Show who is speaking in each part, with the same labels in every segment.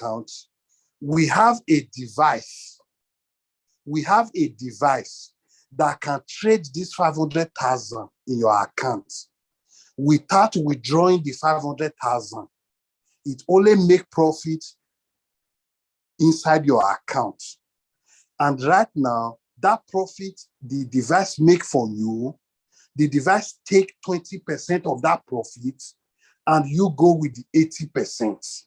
Speaker 1: account, we have a device. We have a device that can trade this 500,000 in your account without withdrawing the 500,000. It only make profit inside your account. And right now, that profit the device make for you, the device take 20% of that profit and you go with the 80%.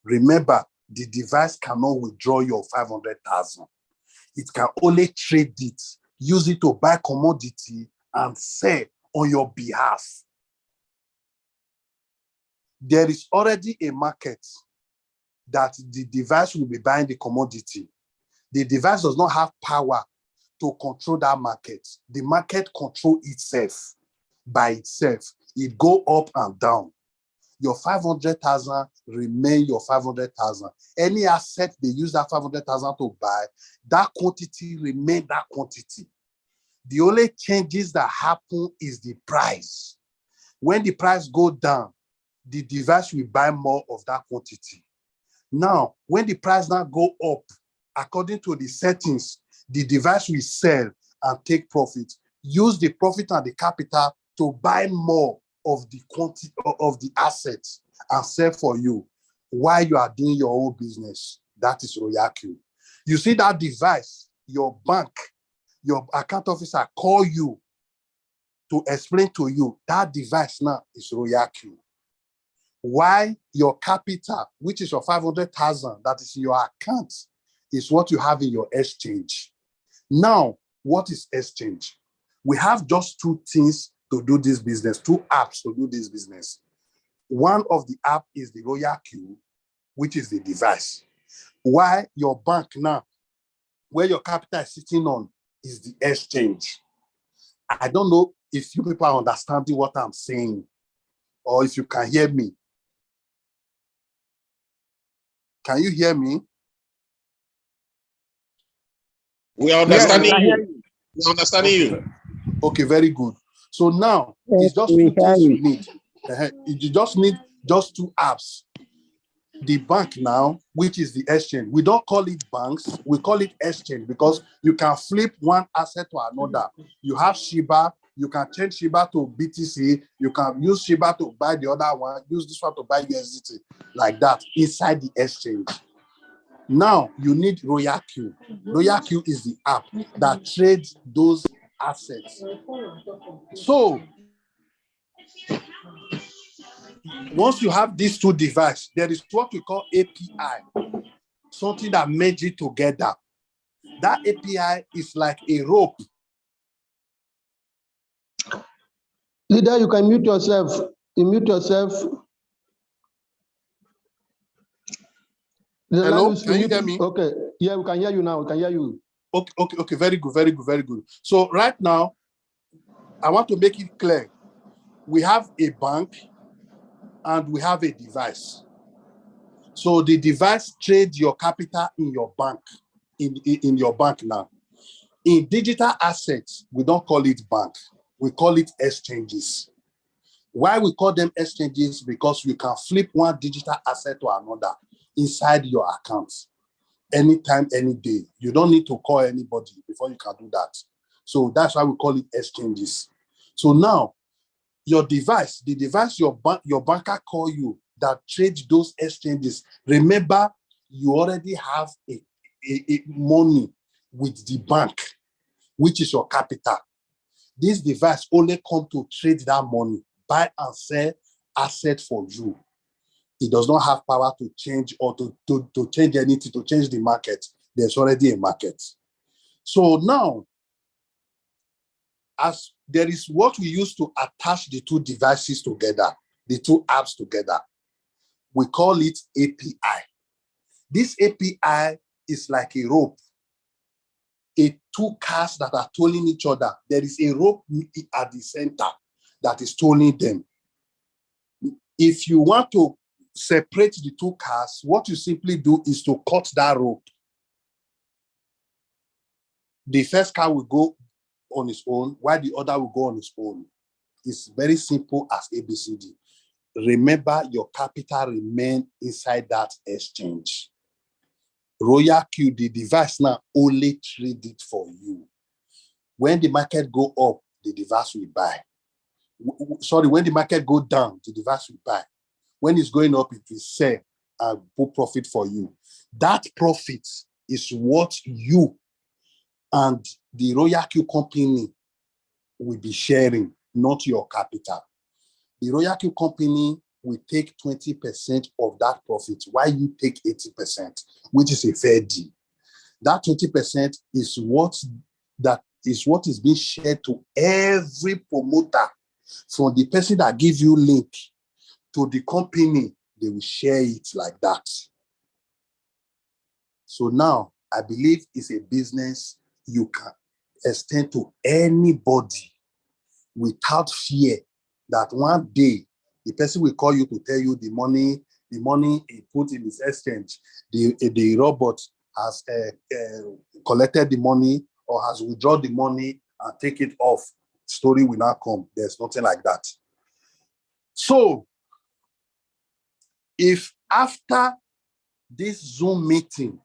Speaker 1: Remember, the device cannot withdraw your 500,000. It can only trade it, use it to buy commodity and sell on your behalf. There is already a market that the device will be buying the commodity. The device does not have power to control that market. The market controls itself by itself. It go up and down. Your 500,000 remain your 500,000. Any asset they use that 500,000 to buy, that quantity remain that quantity. The only changes that happen is the price. When the price go down, the device will buy more of that quantity. Now, when the price now go up, according to the settings, the device will sell and take profit. Use the profit and the capital to buy more of the quantity of the assets and sell for you while you are doing your own business. That is Royaku. You see that device, your bank, your account officer call you to explain to you that device now is Royaku. Why your capital, which is your 500,000 that is in your account, is what you have in your exchange. Now, what is exchange? We have just two things to do this business, two apps to do this business. One of the app is the Royaku, which is the device. Why your bank now, where your capital is sitting on, is the exchange. I don't know if you people are understanding what I'm saying or if you can hear me. Can you hear me?
Speaker 2: We are understanding you. We are understanding you.
Speaker 1: Okay, very good. So now it's just two things you need. You just need just two apps. The bank now, which is the exchange. We don't call it banks, we call it exchange because you can flip one asset to another. You have Shiba, you can change Shiba to BTC, you can use Shiba to buy the other one, use this one to buy USDT, like that, inside the exchange. Now you need Royaku. Royaku is the app that trades those assets. So once you have these two devices, there is what we call API, something that merge it together. That API is like a rope.
Speaker 3: Leader, you can mute yourself. You mute yourself.
Speaker 1: Hello, can you hear me?
Speaker 3: Okay, yeah, we can hear you now. We can hear you.
Speaker 1: Okay, very good. So right now, I want to make it clear. We have a bank and we have a device. So the device trades your capital in your bank, in your bank now. In digital assets, we don't call it bank. We call it exchanges. Why we call them exchanges? Because you can flip one digital asset to another inside your account anytime, any day. You don't need to call anybody before you can do that. So that's why we call it exchanges. So now, your device, the device your banker call you that trades those exchanges, remember, you already have a money with the bank, which is your capital. This device only come to trade that money, buy and sell asset for you. It does not have power to change or to change anything, to change the market. There's already a market. So now, as there is what we use to attach the two devices together, the two apps together, we call it API. This API is like a rope. Two cars that are tolling each other. There is a rope at the center that is tolling them. If you want to separate the two cars, what you simply do is to cut that rope. The first car will go on its own, while the other will go on its own. It's very simple as ABCD. remember your capital remain inside that exchange. Royal Q, the device now only trade it for you. When the market go up, the device will buy. Sorry, when the market go down, the device will buy. When it's going up, it will sell and put profit for you. That profit is what you and the Royal Q company will be sharing, not your capital. The Royal Q company will take 20% of that profit, while you take 80%, which is a fair deal. That 20% is what is being shared to every promoter, from the person that gives you link to the company. They will share it like that. So now I believe it's a business you can extend to anybody without fear that one day the person will call you to tell you the money he put in his exchange, the robot has collected the money or has withdrawn the money and take it off. Story will not come. There's nothing like that. So if after this Zoom meeting,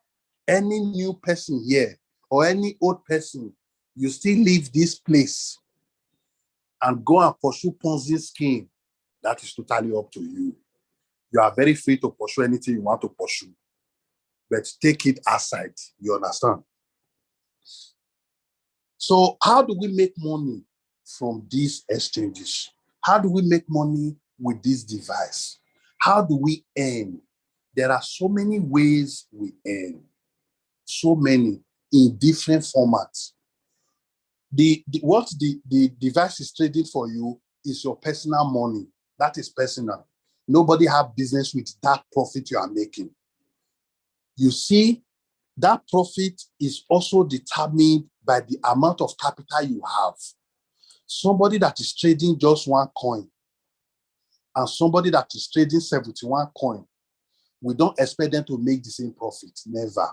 Speaker 1: any new person here or any old person, you still leave this place and go and pursue Ponzi scheme, that is totally up to you. You are very free to pursue anything you want to pursue, but take it aside. You understand? So how do we make money from these exchanges? How do we make money with this device? How do we earn? There are so many ways we earn. So many in different formats. What the device is trading for you is your personal money. That is personal. Nobody have business with that profit you are making. You see, that profit is also determined by the amount of capital you have. Somebody that is trading just one coin and somebody that is trading 71 coin, we don't expect them to make the same profit. Never.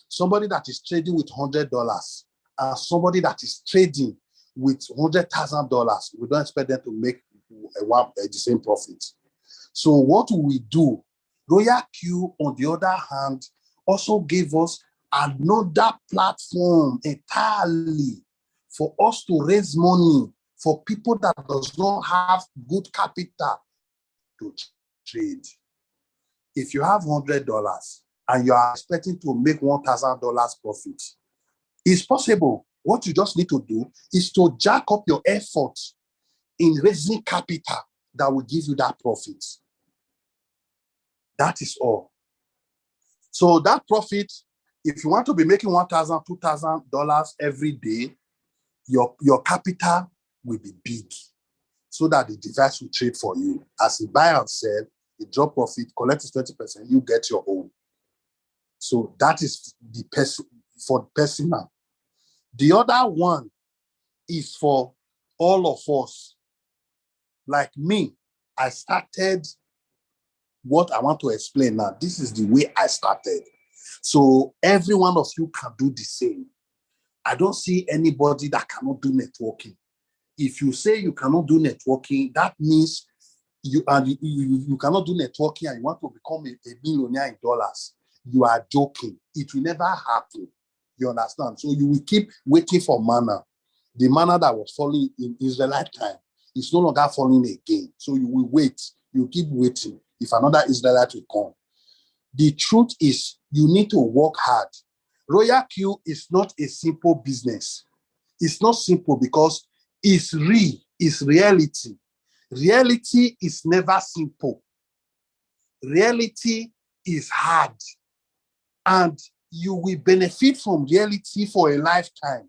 Speaker 1: Somebody that is trading with $100 and somebody that is trading with $100,000, we don't expect them to make the same profit. So what we do, Royal Q, on the other hand, also gave us another platform entirely for us to raise money for people that does not have good capital to trade. If you have $100 and you are expecting to make $1,000 profit, it's possible. What you just need to do is to jack up your effort in raising capital that will give you that profit. That is all. So that profit, if you want to be making $1,000, $2,000 every day, your capital will be big so that the device will trade for you. As you buy and sell, you drop profit, collect 20%, you get your own. So that is for personal. The other one is for all of us. Like me, I started what I want to explain now. This is the way I started. So every one of you can do the same. I don't see anybody that cannot do networking. If you say you cannot do networking, that means you cannot do networking and you want to become a millionaire in dollars. You are joking. It will never happen. You understand? So you will keep waiting for manna. The manna that was falling in Israelite time is no longer falling again. So you will wait. You keep waiting if another Israelite will come. The truth is, you need to work hard. Royal Q is not a simple business. It's not simple because it's real, it's reality. Reality is never simple. Reality is hard. And you will benefit from reality for a lifetime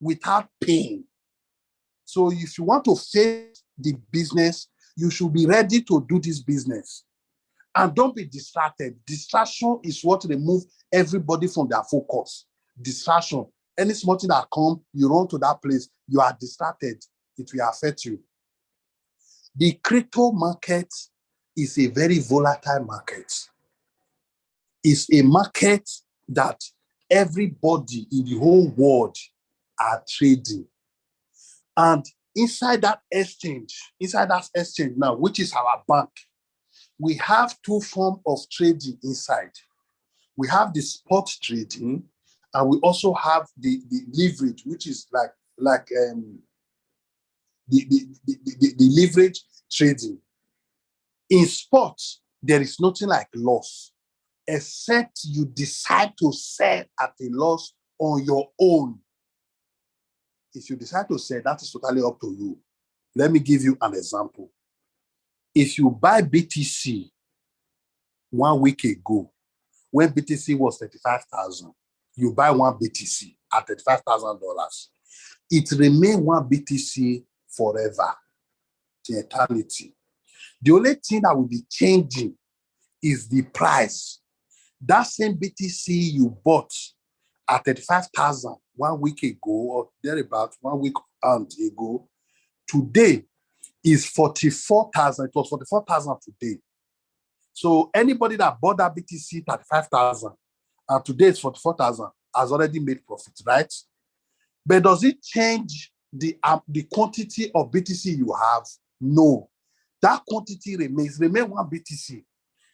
Speaker 1: without pain. So if you want to face the business, you should be ready to do this business. And don't be distracted. Distraction is what removes everybody from their focus. Distraction. Any small thing that comes, you run to that place, you are distracted. It will affect you. The crypto market is a very volatile market. It's a market that everybody in the whole world are trading. And inside that exchange now, which is our bank, we have two forms of trading inside. We have the spot trading, and we also have the leverage, which is like the leverage trading. In sports, there is nothing like loss, except you decide to sell at a loss on your own. If you decide to sell, that is totally up to you. Let me give you an example. If you buy BTC 1 week ago, when BTC was 35,000, you buy one BTC at $35,000. It remains one BTC forever, to eternity. The only thing that will be changing is the price. That same BTC you bought at 35,000 1 week ago, or thereabout 1 week ago, today is 44,000. It was 44,000 today. So anybody that bought that BTC 35,000 and today it's 44,000 has already made profit, right? But does it change the quantity of BTC you have? No. That quantity remains one BTC.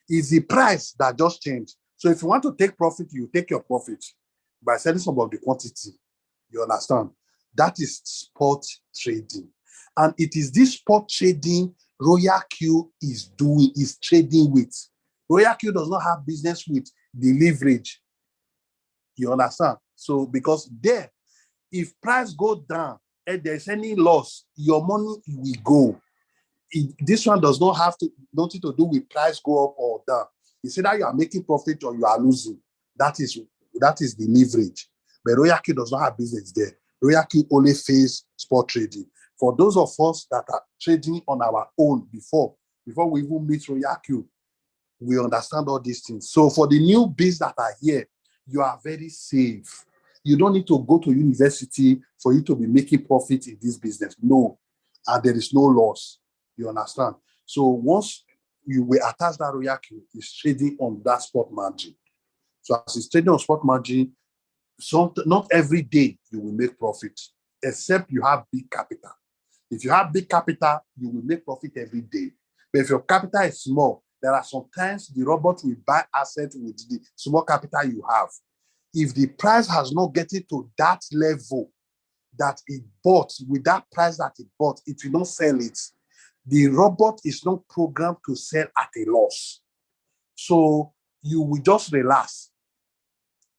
Speaker 1: Is the price that just changed. So if you want to take profit, you take your profit by selling some of the quantity. You understand? That is spot trading. And it is this spot trading Royal Q is trading with. Royal Q does not have business with the leverage. You understand? So because there, if price goes down and there's any loss, your money will go. This one does not have nothing to do with price go up or down. It's either you are making profit or you are losing. That is the leverage. But Royal Q does not have business there. Royal Q only face spot trading. For those of us that are trading on our own before we even meet Royal Q, we understand all these things. So for the new biz that are here, you are very safe. You don't need to go to university for you to be making profit in this business. No, and there is no loss. You understand? So once you will attach that Royal Q, is trading on that spot margin. So as it's trading on spot margin, not every day you will make profit, except you have big capital. If you have big capital, you will make profit every day. But if your capital is small, there are sometimes the robot will buy assets with the small capital you have. If the price has not gotten to that level that it bought, with that price that it bought, it will not sell it. The robot is not programmed to sell at a loss. So you will just relax.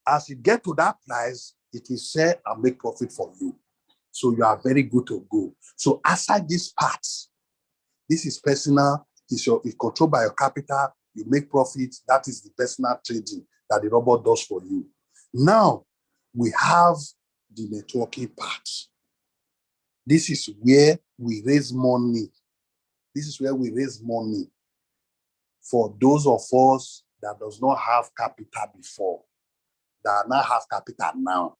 Speaker 1: As you get to that price, it will sell and make profit for you. So you are very good to go. So aside these parts, this is personal, it's controlled by your capital, you make profit, that is the personal trading that the robot does for you. Now, we have the networking part. This is where we raise money. This is where we raise money for those of us that does not have capital before, that now have capital now.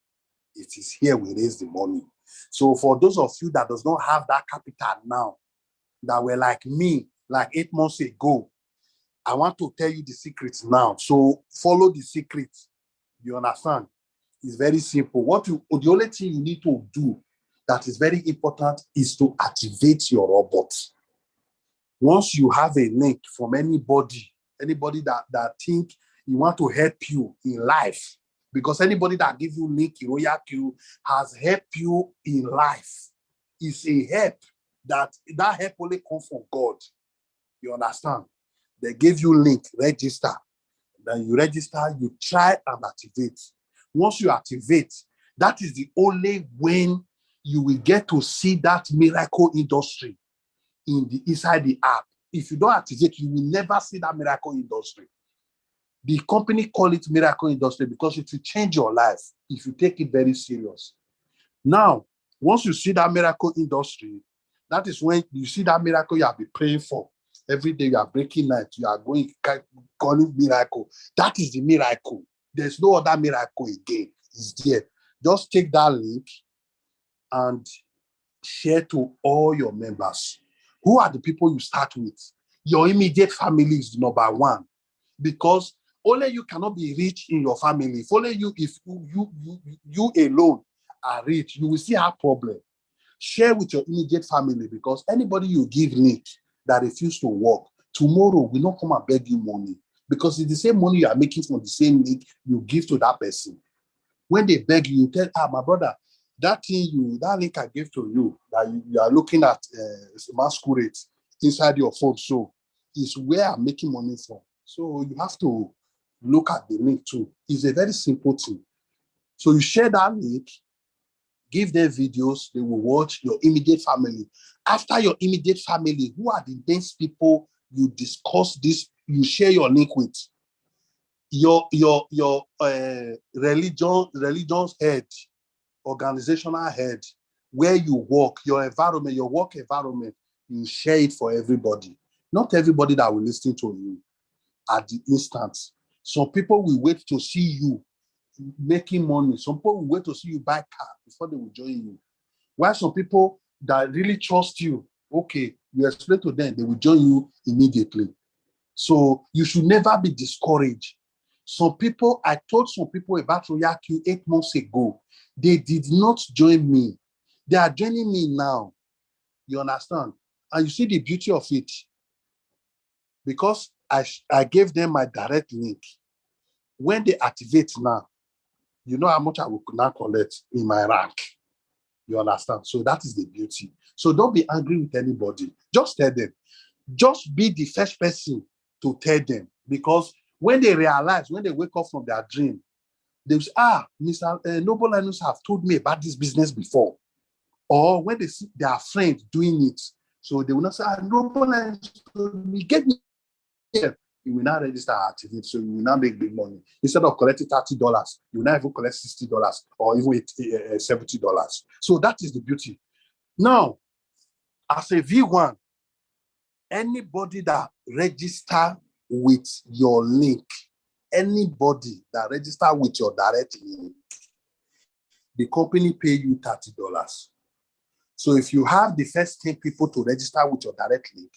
Speaker 1: It is here we raise the money. So for those of you that does not have that capital now, that were like me, like 8 months ago, I want to tell you the secrets now. So follow the secret. You understand? It's very simple. The only thing you need to do that is very important is to activate your robot. Once you have a link from anybody that think you want to help you in life, because anybody that gives you link in Royal Q has helped you in life. It's a help that help only comes from God. You understand? They give you link, register. Then you register, you try and activate. Once you activate, that is the only when you will get to see that miracle industry inside the app. If you don't activate, you will never see that miracle industry. The company call it miracle industry because it will change your life if you take it very serious. Now, once you see that miracle industry, that is when you see that miracle you have been praying for. Every day you are breaking night, you are going calling miracle. That is the miracle. There's no other miracle again. It's there. Just take that link and share to all your members. Who are the people you start with? Your immediate family is number one, because only you cannot be rich in your family. If only you alone are rich, you will still have problem. Share with your immediate family, because anybody you give link that refuse to work, tomorrow will not come and beg you money, because it's the same money you are making from the same link you give to that person. When they beg you, tell, my brother, that link I gave to you, that you are looking at masquerade inside your phone, so is where I'm making money from. So you have to look at the link too. It's a very simple thing. So you share that link, give them videos, they will watch. Your immediate family. After your immediate family, who are the next people you discuss this, you share your link with? Your religion's head, organizational head, where you work, your environment, your work environment, you share it for everybody. Not everybody that will listen to you at the instant. Some people will wait to see you making money. Some people will wait to see you buy car before they will join you. While some people that really trust you, okay, you explain to them, they will join you immediately. So you should never be discouraged. Some people, I told some people about Royal Q 8 months ago. They did not join me. They are joining me now. You understand? And you see the beauty of it. Because I gave them my direct link. When they activate now, you know how much I will now collect in my rank. You understand? So that is the beauty. So don't be angry with anybody. Just tell them. Just be the first person to tell them. Because when they realize, when they wake up from their dream, they will say, Mr. Noble Linus have told me about this business before. Or when they see their friend doing it, so they will not say, Noble Linus told me, get me here. You will not register activate, so you will not make big money. Instead of collecting $30, you will not even collect $60 or even $70. So that is the beauty. Now, as a V1, anybody that register with your link, anybody that register with your direct link, the company pay you $30. So if you have the first 10 people to register with your direct link,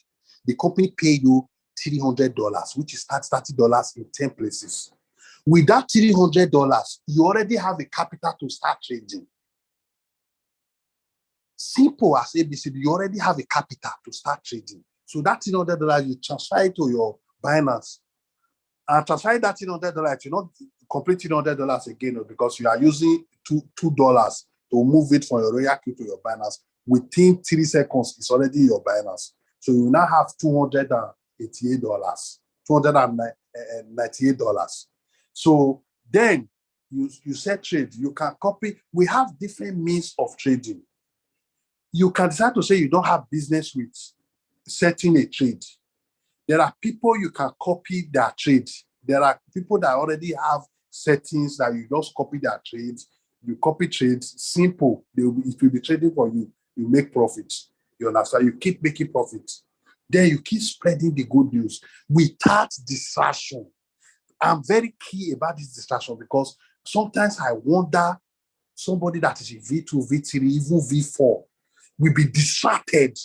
Speaker 1: the company pay you $300, which is $30 in 10 places. With that $300, you already have a capital to start trading. Simple as ABCD, you already have a capital to start trading. So that $300, you transfer it to your Binance. And transfer that $300, you not complete $300 again, because you are using $2 to move it from your Royal Q to your Binance. Within 3 seconds, it's already your Binance. So you now have $288, $298. So then you set trade, you can copy. We have different means of trading. You can decide to say you don't have business with setting a trade. There are people you can copy their trade. There are people that already have settings that you just copy their trades. You copy trades, simple. It will be trading for you. You make profits. You understand? You keep making profits. Then you keep spreading the good news without distraction. I'm very key about this distraction, because sometimes I wonder, somebody that is a V2, V3, even V4 will be distracted.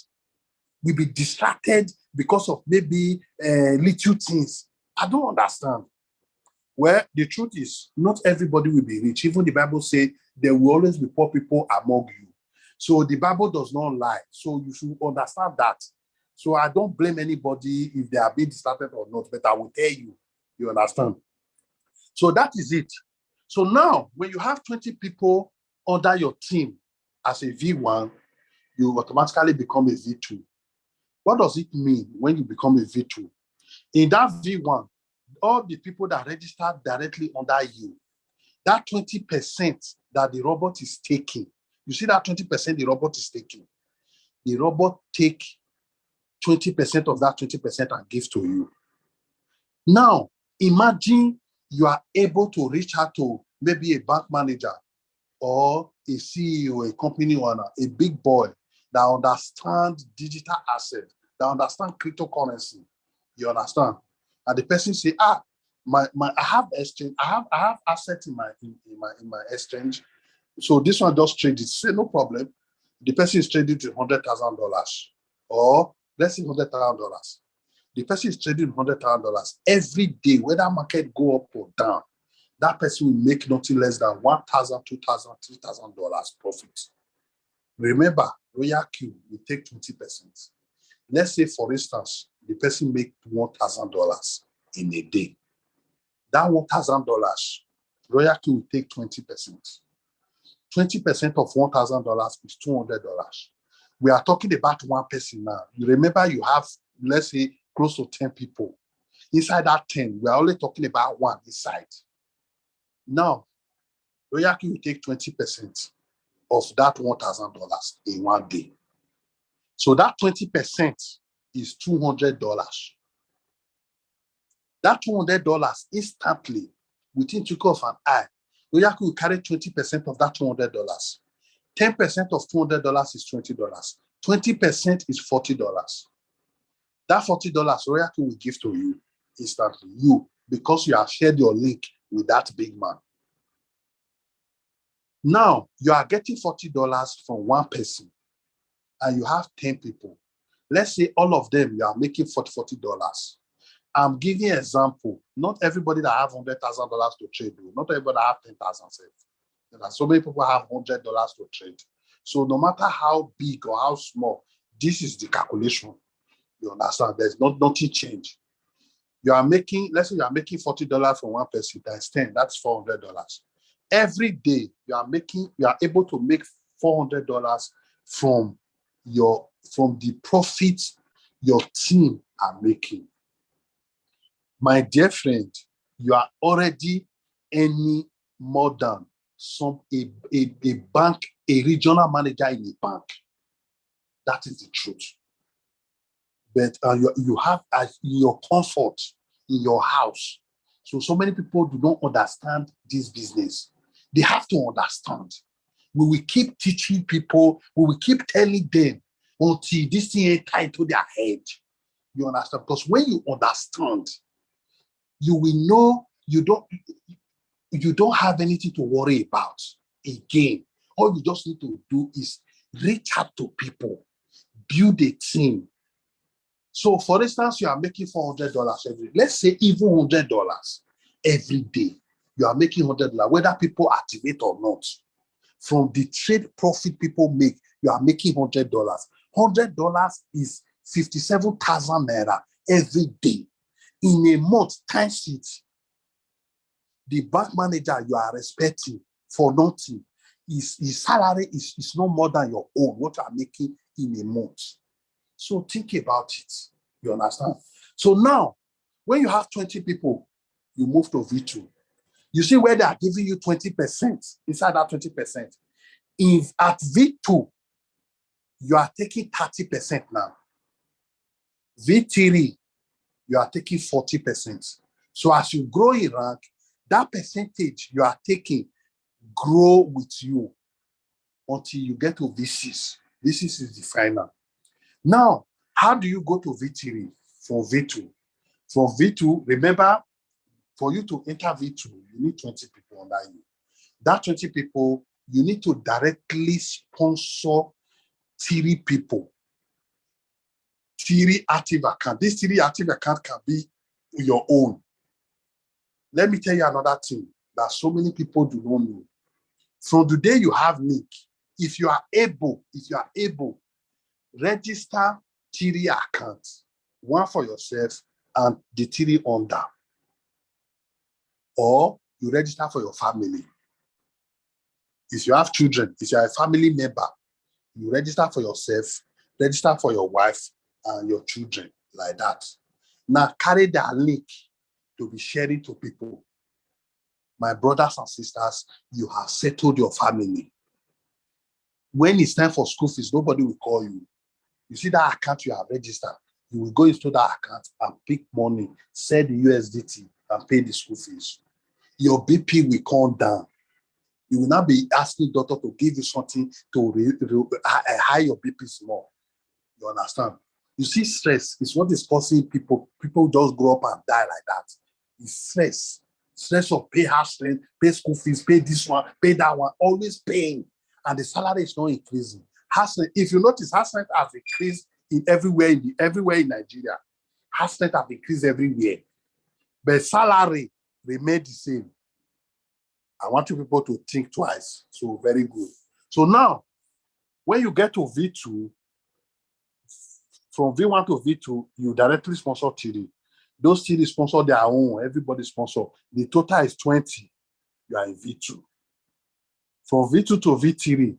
Speaker 1: Will be distracted because of maybe little things. I don't understand. Well, the truth is, not everybody will be rich. Even the Bible says there will always be poor people among you. So the Bible does not lie. So you should understand that. So I don't blame anybody if they are being distracted or not, but I will tell you, you understand? So that is it. So now, when you have 20 people under your team as a V1, you automatically become a V2. What does it mean when you become a V2? In that V1, all the people that registered directly under you, that 20% that the robot is taking, you see that 20% the robot is taking, the robot take 20% of that 20% and give to you. Now, imagine you are able to reach out to maybe a bank manager or a CEO, a company owner, a big boy that understands digital assets, that understand cryptocurrency. You understand? And the person say, I have exchange, I have assets in my exchange. So this one just trade it. Say no problem. The person is trading to $100,000, or let's say $100,000. The person is trading $100,000 every day, whether market go up or down. That person will make nothing less than $1,000, $2,000, $3,000 profit. Remember, Royal Q will take 20%. Let's say, for instance, the person make $1,000 in a day. That $1,000, Royal Q will take 20%. 20% of $1,000 is $200. We are talking about one person now. You remember you have, let's say, close to 10 people. Inside that 10, we are only talking about one inside. Now, Royal Q will take 20% of that $1,000 in one day. So that 20% is $200. That $200 instantly, within twinkle of an eye, Royal Q will carry 20% of that $200. 10% of $200 is $20. 20% is $40. That $40 Royal Q will give to you instantly. You, because you have shared your link with that big man. Now, you are getting $40 from one person, and you have 10 people. Let's say all of them, you are making $40. I'm giving an example. Not everybody that have $100,000 to trade, not everybody that have 10,000. There are so many people who have $100 to trade. So no matter how big or how small, this is the calculation. You understand? There's nothing change. You are making, let's say you are making $40 from one person times 10, that's $400. Every day you are able to make $400 from the profits your team are making. My dear friend, you are already earning more than a bank, a regional manager in a bank. That is the truth. But you have your comfort in your house. So many people do not understand this business. They have to understand. We will keep teaching people. We will keep telling them until this thing ain't tied to their head. You understand? Because when you understand, you will know you don't have anything to worry about again. All you just need to do is reach out to people, build a team. So, for instance, you are making $400 every day. Let's say even $100 every day. You are making $100, whether people activate or not. From the trade profit people make, you are making $100. $100 is 57,000 naira every day. In a month, times it. The bank manager you are expecting for nothing, his salary is no more than your own, what you are making in a month. So think about it. You understand? So now, when you have 20 people, you move to V2. You see where they are giving you 20% inside that 20%. If at V2, you are taking 30% now. V3, you are taking 40%. So as you grow in rank, that percentage you are taking grow with you until you get to V6. V6 is the final. Now, how do you go to V3 from V2? From V2, remember, for you to enter V2, you need 20 people under you. That 20 people, you need to directly sponsor 3 people. 3 active accounts. This 3 active account can be your own. Let me tell you another thing that so many people do not know. From the day you have link, if you are able, register 3 accounts, one for yourself and the 3 under. Or you register for your family. If you have children, if you are a family member, you register for yourself, register for your wife and your children, like that. Now carry that link to be sharing to people. My brothers and sisters, you have settled your family. When it's time for school fees, nobody will call you. You see that account you have registered, you will go into that account and pick money, send the USDT and pay the school fees. Your BP will come down. You will not be asking doctor to give you something to high your BP small. You understand? You see, stress is what is causing people. People just grow up and die like that. It's stress. Stress of pay house rent, pay school fees, pay this one, pay that one, always paying. And the salary is not increasing. House rent, if you notice, house rent has increased everywhere in Nigeria. House rent have increased everywhere. But salary remained the same. I want you people to think twice. So very good. So now, When you get to V2, from V1 to V2, you directly sponsor TD. Those TD sponsor their own, everybody sponsor. The total is 20. You are in V2. From V2 to V3,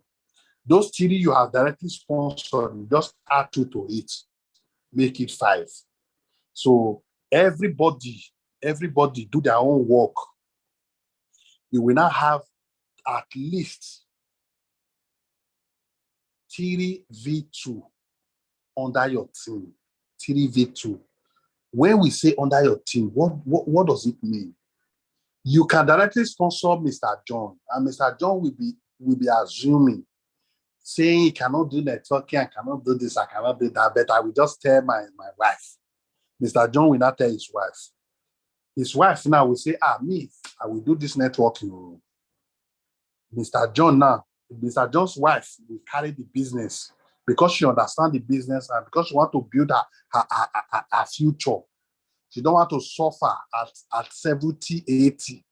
Speaker 1: those TD you have directly sponsored, you just add 2 to it, make it 5. So everybody do their own work. You will now have at least 3 V2 under your team. 3 V2. When we say under your team, what does it mean? You can directly sponsor Mr. John, and Mr. John will be assuming, saying he cannot do networking, I cannot do this, I cannot do that, but I will just tell my wife. Mr. John will not tell his wife. His wife now will say, me, I will do this networking. Mr. John's wife will carry the business because she understands the business and because she wants to build her future. She don't want to suffer at 70, 80.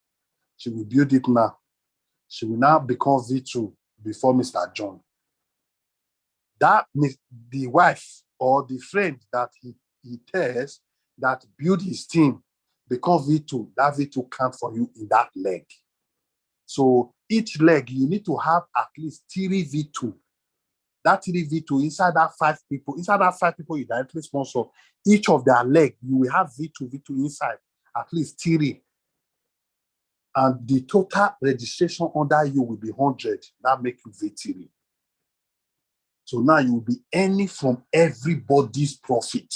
Speaker 1: She will build it now. She will now become V2 before Mr. John. That the wife or the friend that he tells that build his team become V2, that V2 count for you in that leg. So each leg, you need to have at least 3 V2. That 3 V2 inside that 5 people, you directly sponsor, each of their leg, you will have V2 inside, at least 3. And the total registration under you will be 100. That makes you V3. So now you will be earning from everybody's profit.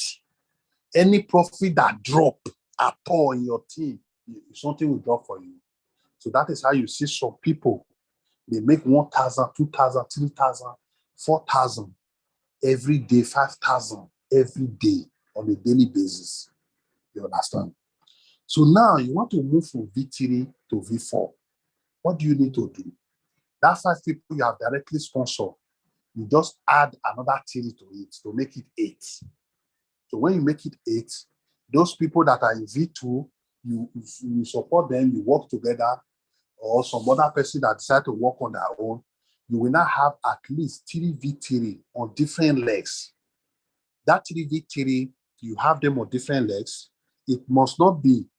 Speaker 1: Any profit that drop at all in your team, something will drop for you. So that is how you see some people, they make 1,000, 2,000, 3,000, 4,000 every day, 5,000 every day on a daily basis. You understand? So now you want to move from V3 to V4. What do you need to do? That 5 people you have directly sponsored, you just add another 3 to it to make it 8. So when you make it 8, those people that are in V2, you support them, you work together, or some other person that decide to work on their own, you will now have at least 3 V3 on different legs. That 3 V3, you have them on different legs. It must not be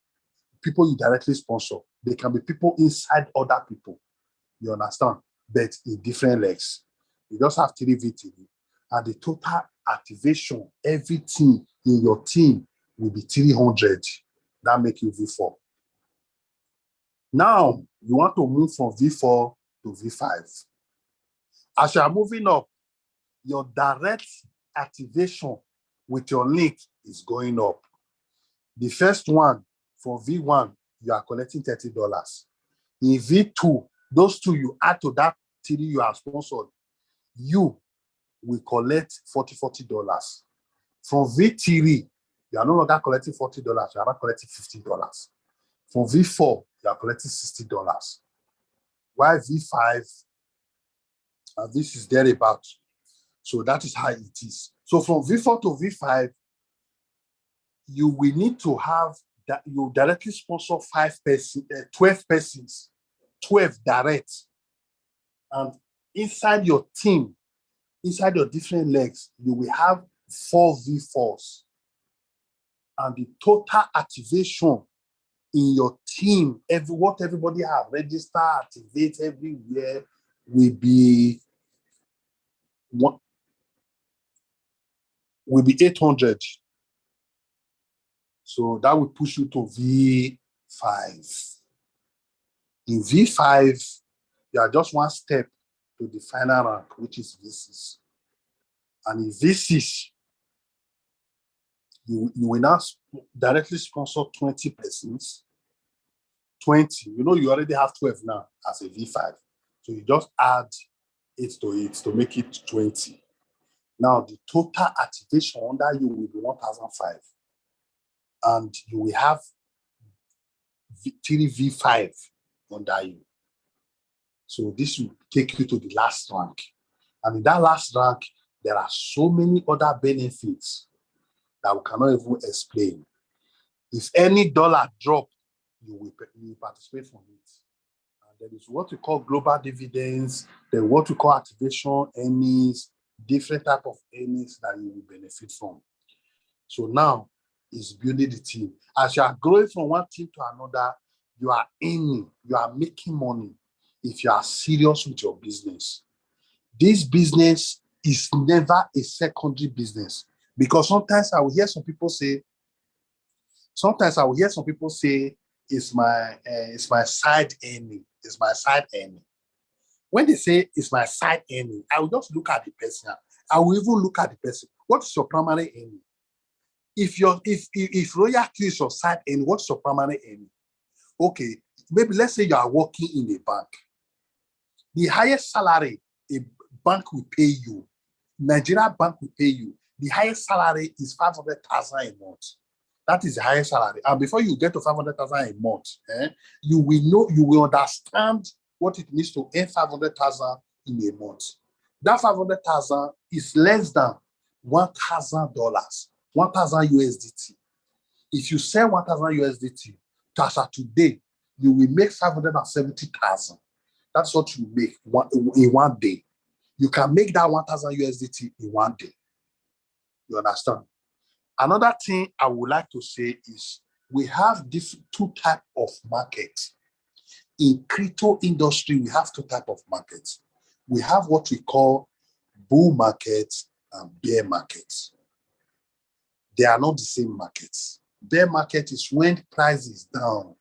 Speaker 1: people you directly sponsor. They can be people inside other people. You understand? But in different legs. You just have 3 V3. And the total activation, everything in your team will be 300. That makes you V4. Now, you want to move from V4 to V5. As you are moving up, your direct activation with your link is going up. The first one, for V1, you are collecting $30. In V2, those 2 you add to that 3 you have sponsored, you will collect $40. From V3, you are no longer collecting $40, you are not collecting $50. From V4, you are collecting $60. While V5, and this is thereabout. So that is how it is. So from V4 to V5, you will need to have that you directly sponsor 12 persons, 12 direct. And inside your team, inside your different legs, you will have 4 V4s. And the total activation in your team, what everybody have, register, activate everywhere, will be 800. So that will push you to V5. In V5, you are just one step to the final rank, which is V6. And in V6, you will now directly sponsor 20 persons. 20. You know, you already have 12 now as a V5. So you just add 8 to it to make it 20. Now, the total activation under you will be 1,005. And you will have 3 V5 under you. So this will take you to the last rank. And in that last rank, there are so many other benefits that we cannot even explain. If any dollar drop, you will participate from it. And there is what we call global dividends, then what we call activation earnings, different type of earnings that you will benefit from. So now is building the team. As you are growing from one team to another, you are earning, you are making money if you are serious with your business. This business is never a secondary business, because sometimes I will hear some people say it's my side earning. It's my side earning. When they say it's my side earning, I will just look at the person. I will even look at the person. What is your primary earning? If Royal Q is your side earning, what's your primary earning? Okay, maybe let's say you are working in a bank. The highest salary a bank will pay you, Nigeria bank will pay you, the highest salary is 500,000 a month. That is the highest salary. And before you get to 500,000 a month, you will understand what it means to earn 500,000 in a month. That 500,000 is less than $1,000, 1,000 USDT. If you sell 1,000 USDT, as of today, you will make 570,000. That's what you make in one day. You can make that 1,000 USDT in one day. You understand? Another thing I would like to say is we have two types of markets. In crypto industry, we have two types of markets. We have what we call bull markets and bear markets. They are not the same markets. Bear market is when price is down,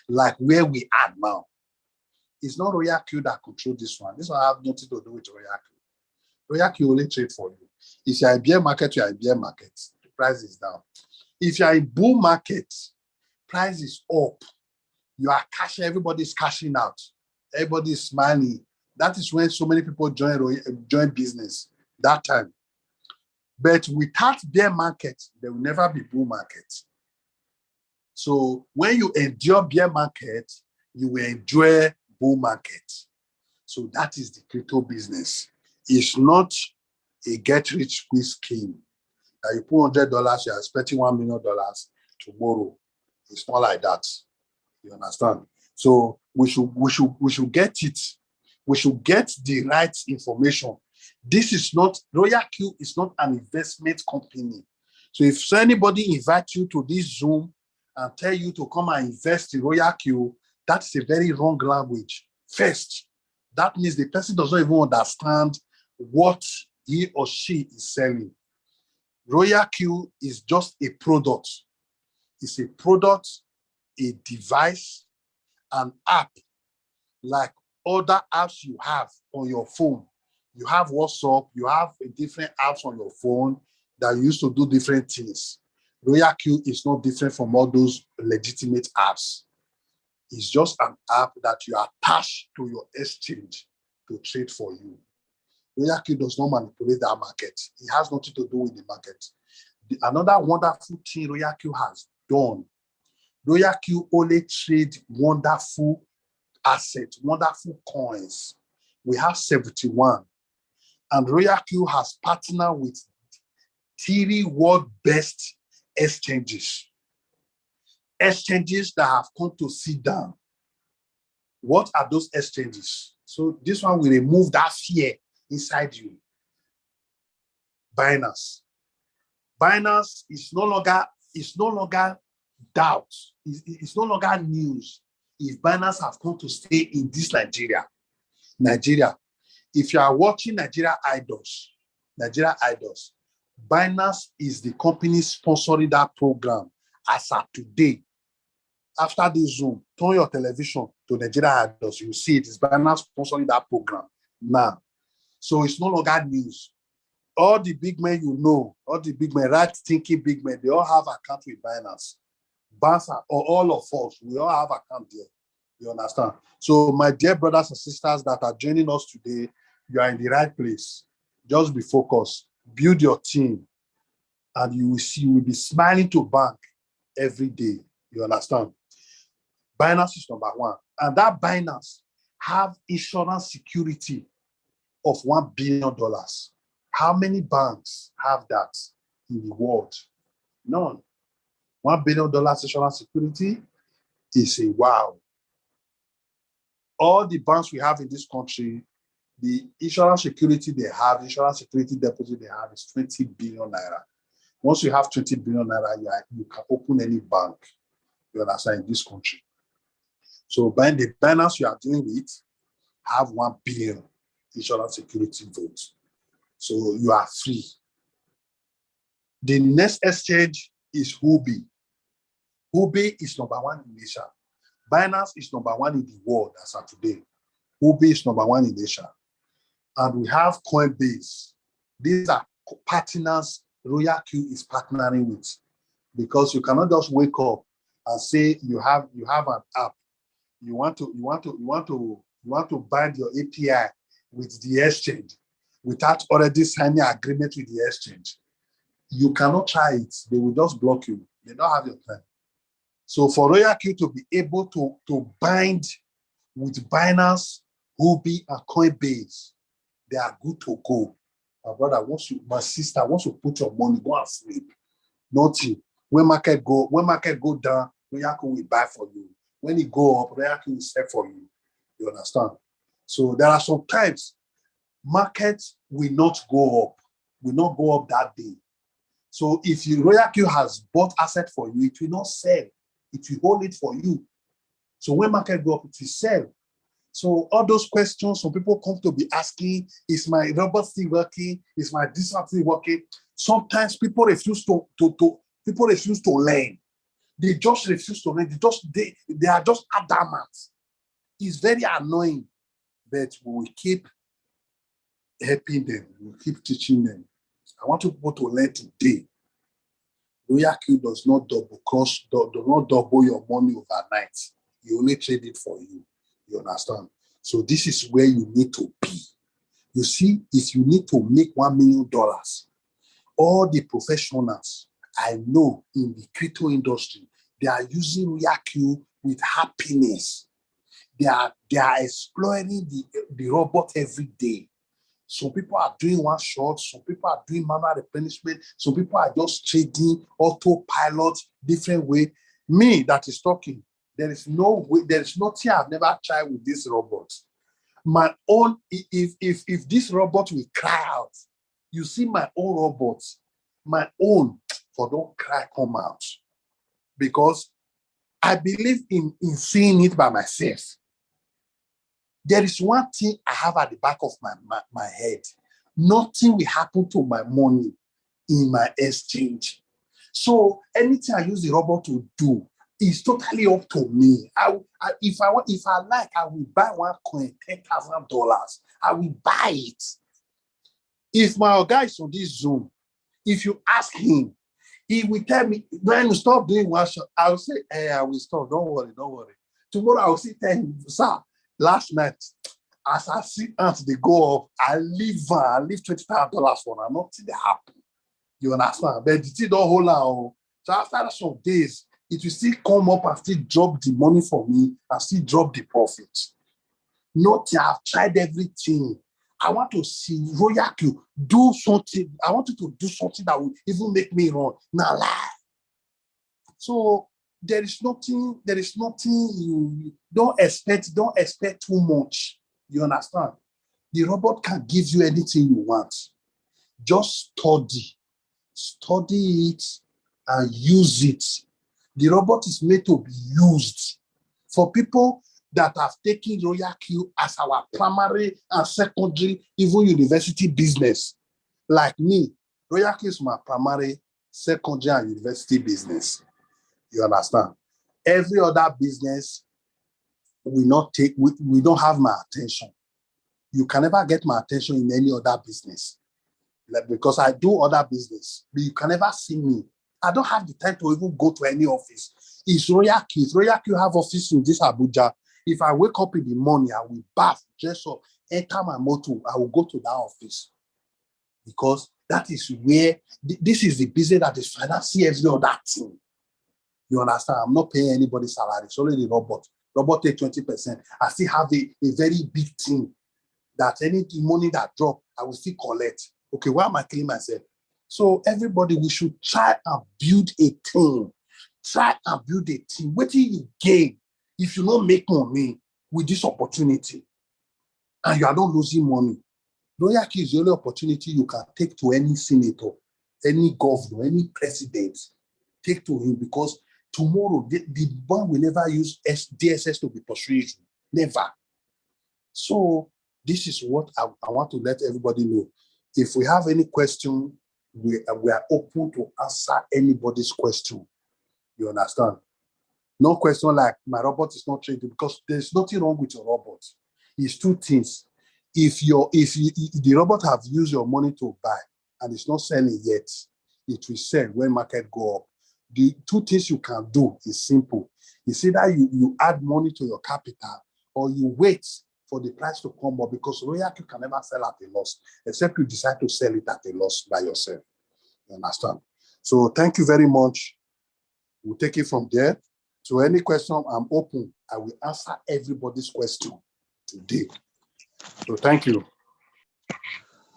Speaker 1: like where we are now. It's not Royal Q that control this one. This one have nothing to do with Royal Q. Royal Q only trade for you. If you are a bear market, you are a bear market. The price is down. If you are a bull market, price is up. You are cashing, everybody's cashing out. Everybody is smiling. That is when so many people join business that time. But without bear market, there will never be bull market. So when you endure bear market, you will enjoy bull market. So that is the crypto business. It's not a get-rich-quick scheme. That you put $100, you are expecting $1 million tomorrow. It's not like that. You understand? So we should get it. We should get the right information. This is not, Royal Q is not an investment company. So if anybody invites you to this Zoom and tell you to come and invest in Royal Q, that's a very wrong language. First, that means the person does not even understand what he or she is selling. Royal Q is just a product. It's a product, a device, an app, like other apps you have on your phone. You have WhatsApp, you have different apps on your phone that you use to do different things. Royal Q is not different from all those legitimate apps. It's just an app that you attach to your exchange to trade for you. Royal Q does not manipulate that market. It has nothing to do with the market. Another wonderful thing Royal Q has done, Royal Q only trade wonderful assets, wonderful coins. We have 71. And Royal Q has partnered with 3 world best exchanges. Exchanges that have come to sit down. What are those exchanges? So this one will remove that fear inside you. Binance. Binance is no longer doubt. It's no longer news if Binance have come to stay in this Nigeria. If you are watching Nigeria Idols, Binance is the company sponsoring that program as of today. After this Zoom, turn your television to Nigeria Idols. You see it is Binance sponsoring that program now. So it's no longer news. All the big men you know, all the big men, right-thinking big men, they all have account with Binance. Bansa, or all of us, we all have account there. You understand? So my dear brothers and sisters that are joining us today, you are in the right place. Just be focused. Build your team. And you will be smiling to bank every day. You understand? Binance is number 1. And that Binance have insurance security of $1 billion. How many banks have that in the world? None. $1 billion insurance security is a wow. all the banks we have in this country, the insurance security they have, insurance security deposit they have is 20 billion naira. Once you have 20 billion naira, you can open any bank, you understand, in this country. So by the Binance you are dealing with have 1 billion insurance security votes. So you are free. The next exchange is Huobi. Huobi is number 1 in Asia. Binance is number 1 in the world as of today. Huobi is number 1 in Asia. And we have Coinbase. These are partners Royal Q is partnering with, because you cannot just wake up and say you have an app. You want to bind your API with the exchange without already signing an agreement with the exchange. You cannot try it. They will just block you. They don't have your time. So for Royal Q to be able to bind with Binance, Huobi, and Coinbase, they are good to go. My brother, my sister, once you put your money, go and sleep. Nothing. When market go down, Royal Q will buy for you. When it go up, Royal Q will sell for you. You understand? So there are some times markets will not go up that day. So if Royal Q has bought asset for you, it will not sell. It will hold it for you. So when market go up, it will sell. So all those questions some people come to be asking, is my robot still working? Is my this still working? Sometimes people refuse to learn. They just refuse to learn. They are just adamant. It's very annoying, but we will keep helping them. We will keep teaching them. I want people to learn today. Royal Q does not double your money overnight. You only trade it for you. You understand? So this is where you need to be. You see, if you need to make $1 million, all the professionals I know in the crypto industry, they are using Royal Q with happiness. They are exploring the robot every day. Some people are doing one shot, some people are doing manual replenishment, some people are just trading autopilot, different way. Me that is talking, there is no way, there is nothing I've never tried with this robot. My own, if this robot will cry out, you see my own robot, my own for don't cry come out. Because I believe in seeing it by myself. There is one thing I have at the back of my head. Nothing will happen to my money in my exchange. So anything I use the robot to do is totally up to me. If I like, I will buy one coin, $10,000. I will buy it. If my guy is on this Zoom, if you ask him, he will tell me, when you stop doing one shot, I will say, hey, I will stop. Don't worry. Tomorrow I will see 10, sir. Last night, as I see ants, they go up, I leave $20,000 for them. Nothing they happen. You understand? But the thing don't hold on. So after some days, it will still come up and still drop the money for me and still drop the profit. Nothing. I've tried everything. I want to see Royal Q do something. I want you to do something that will even make me run. Now lie. So there is nothing you don't expect too much. You understand? The robot can give you anything you want. Just study it and use it. The robot is made to be used. For people that have taken Royal Q as our primary and secondary, even university business, like me, Royal Q is my primary, secondary, and university business. You understand? Every other business will not take, we don't have my attention. You can never get my attention in any other business. Like, because I do other business, but you can never see me. I don't have the time to even go to any office. It's Royal Q. If Royal Q have office in this Abuja, if I wake up in the morning, I will bath, dress up, enter my motor, I will go to that office. Because that is where, this is the business that is financing every other thing. You understand? I'm not paying anybody's salary. It's only the robot. Robot take 20%. I still have a very big team that any money that drop, I will still collect. Okay, why am I killing myself? So everybody, we should try and build a team. Try and build a team. What do you gain if you don't make money? with this opportunity and you are not losing money. Royalty is the only opportunity you can take to any senator, any governor, any president. Take to him because tomorrow the bank will never use DSS to be pursuing you. Never. So this is what I want to let everybody know. If we have any question, we are open to answer anybody's question. You understand? No question like my robot is not trained because there's nothing wrong with your robot. It's two things. If the robot have used your money to buy and it's not selling yet, it will sell when market go up. The two things you can do is simple. It's either you add money to your capital or you wait for the price to come up because royalty can never sell at a loss except you decide to sell it at a loss by yourself. You understand? So thank you very much. We'll take it from there. To any question, I'm open. I will answer everybody's question today. So thank you.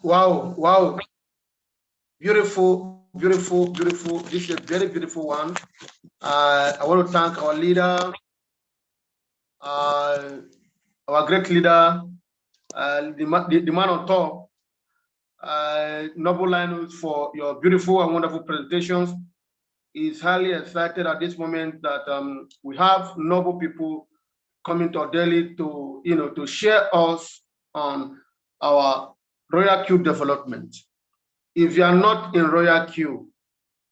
Speaker 4: Wow. Beautiful. This is a very beautiful one. I want to thank our leader, our great leader, the man on top, Noble Linus, for your beautiful and wonderful presentations. He's highly excited at this moment that we have noble people coming to Delhi to share us on our Royal Queue development. If you are not in Royal Queue,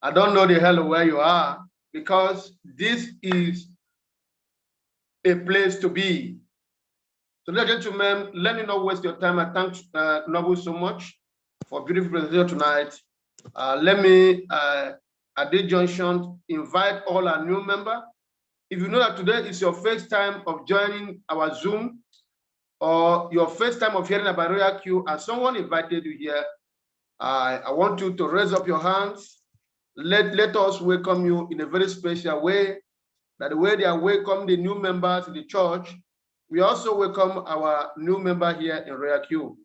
Speaker 4: I don't know the hell where you are, because this is a place to be. So, ladies and gentlemen, let me not waste your time. I thank Noble so much for beautiful presentation tonight. Let me, at this junction, invite all our new members. If you know that today is your first time of joining our Zoom, or your first time of hearing about Royal Queue, and someone invited you here, I want you to raise up your hands. Let us welcome you in a very special way. That the way they are welcome the new members in the church, we also welcome our new member here in Royal Queue.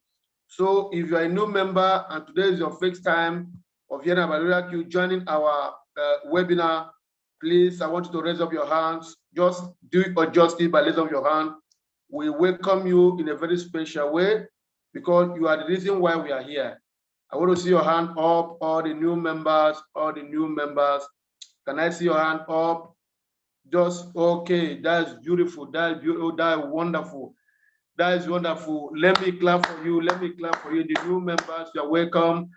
Speaker 4: So if you are a new member and today is your first time of hearing about Royal Queue, joining our webinar, please, I want you to raise up your hands. Just do it or just by raising up your hand. We welcome you in a very special way because you are the reason why we are here. I want to see your hand up, all the new members, Can I see your hand up? Just, okay, that's beautiful, that's beautiful, that's wonderful. That is wonderful. Let me clap for you. The new members, you are welcome.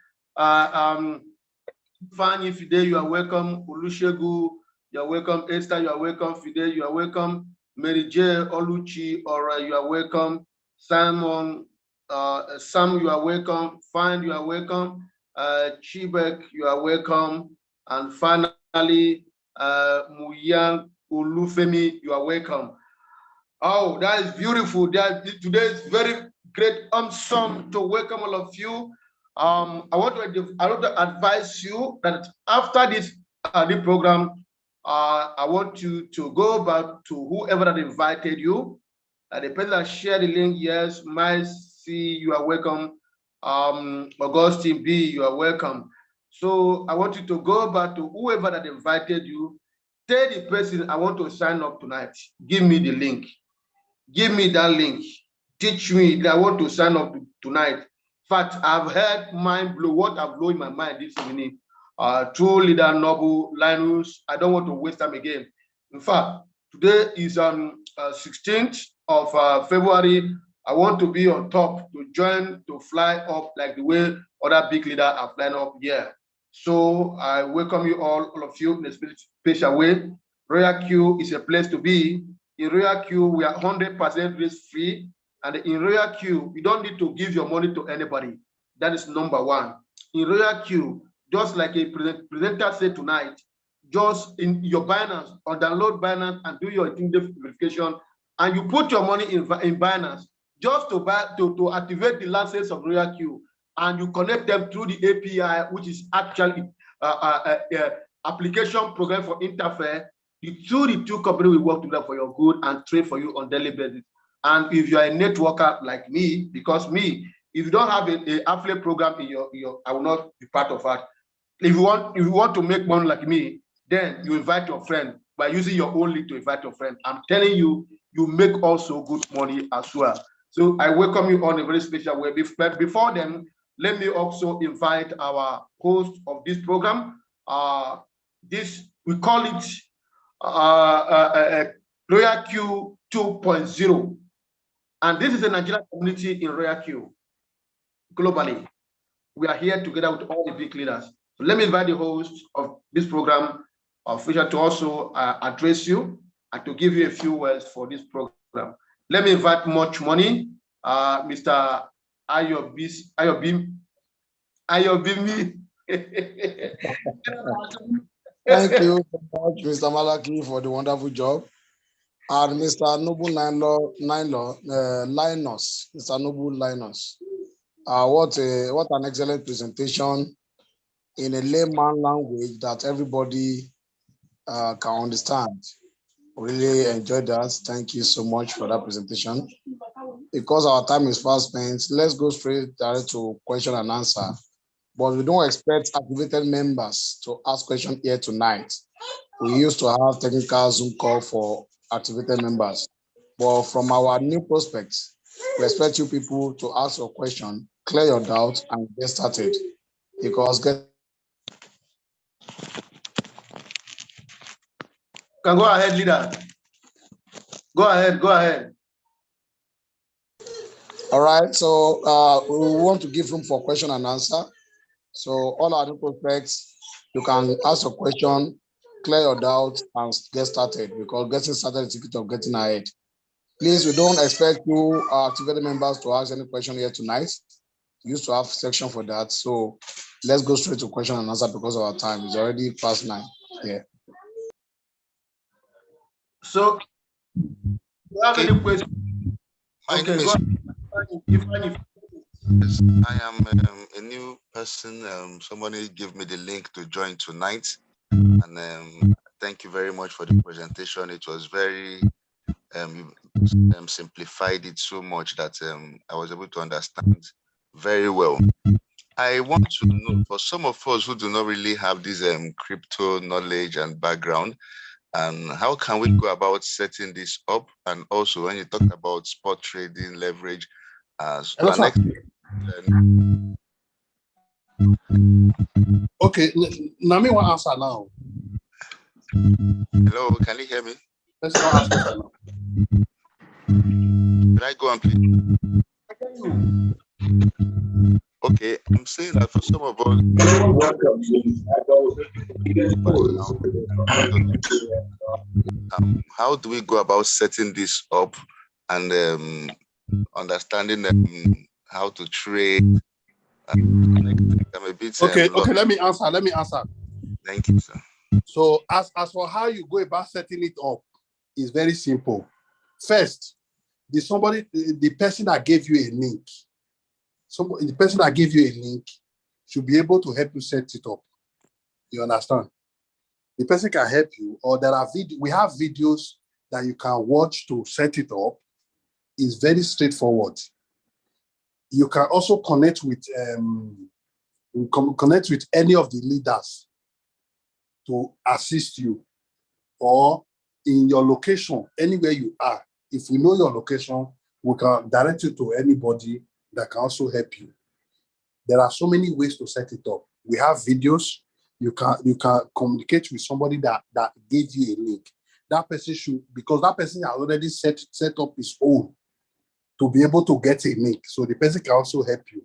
Speaker 4: Fanny Fide, you are welcome. Olushegu, you are welcome. Esther, you are welcome. Fide, you are welcome. Mary J. Oluchi, alright, you are welcome. Simon, Sam, you are welcome. Fine, you are welcome. Chibek, you are welcome. And finally, Muyang Olufemi, you are welcome. Oh, that is beautiful. Today is very great, awesome to welcome all of you. I want to advise you that after this program, I want you to go back to whoever that invited you. The person that shared the link, yes, my C, you are welcome. Augustine B, you are welcome. So I want you to go back to whoever that invited you. Tell the person, I want to sign up tonight. Give me the link. Give me that link. Teach me that I want to sign up tonight. In fact, I've heard mind blow. What I've blown in my mind this evening. True leader Noble Linus. I don't want to waste time again. In fact, today is 16th of February. I want to be on top to join to fly up like the way other big leaders are flying up here. So I welcome you all of you in a special way. Royal Queue is a place to be. In Royal Queue, we are 100% risk-free. And in Royal Queue, you don't need to give your money to anybody. That is number one. In Royal Queue, just like a presenter said tonight, just in your Binance or download Binance and do your verification, and you put your money in Binance just to activate the license of Royal Queue, and you connect them through the API, which is actually application program for interface. The two companies will work together for your good and trade for you on daily basis. And if you are a networker like me, because me, if you don't have an affiliate program in your, I will not be part of that. If you want to make money like me, then you invite your friend by using your own link to invite your friend. I'm telling you, you make also good money as well. So I welcome you on a very special way. But before then, let me also invite our host of this program. This we call it Royal Q 2.0, and this is a Nigerian community in Royal Q globally. We are here together with all the big leaders. So let me invite the host of this program, Fisher, to also address you and to give you a few words for this program. Let me invite Much Money, Mr. Ayobimi.
Speaker 5: Thank you so much, Mr. Malaki, for the wonderful job. And Mr. Noble Linus, Mr. Noble Linus. What an excellent presentation in a layman language that everybody can understand. Really enjoyed that. Thank you so much for that presentation. Because our time is fast spent, let's go straight direct to question and answer. But we don't expect activated members to ask questions here tonight. We used to have technical Zoom call for activated members. But from our new prospects, we expect you people to ask your question, clear your doubt, and get started. Because
Speaker 4: Can go ahead, leader. Go ahead.
Speaker 5: All right, so we want to give room for question and answer. So all our new prospects, you can ask a question, clear your doubt, and get started, because getting started is the secret of getting ahead. Please, we don't expect you activated members to ask any question here tonight. We used to have section for that. So let's go straight to question and answer because of our time. It's already past 9. Yeah.
Speaker 4: So, do you have any questions?
Speaker 2: Okay,
Speaker 4: go ahead.
Speaker 2: Yes, I am a new person. Somebody give me the link to join tonight. And thank you very much for the presentation. It was very simplified it so much that I was able to understand very well. I want to know, for some of us who do not really have this crypto knowledge and background, and how can we go about setting this up? And also, when you talk about spot trading, leverage, to an extent.
Speaker 1: Okay, Nami will answer now.
Speaker 2: Hello, can you hear me?
Speaker 1: Let's not ask question now.
Speaker 2: Can I go on, please? Okay, I'm saying that for some of us, how do we go about setting this up and understanding how to trade? I'm a bit,
Speaker 1: okay, let me answer.
Speaker 2: Thank you, sir.
Speaker 1: So as for how you go about setting it up, is very simple. First, the person that gave you a link, the person that gave you a link should be able to help you set it up. You understand? The person can help you, or we have videos that you can watch to set it up. It's very straightforward. You can also connect with any of the leaders to assist you, or in your location, anywhere you are. If we know your location, we can direct you to anybody that can also help you. There are so many ways to set it up. We have videos. You can communicate with somebody that gave you a link. That person should, because that person has already set up his own to be able to get a link. So the person can also help you.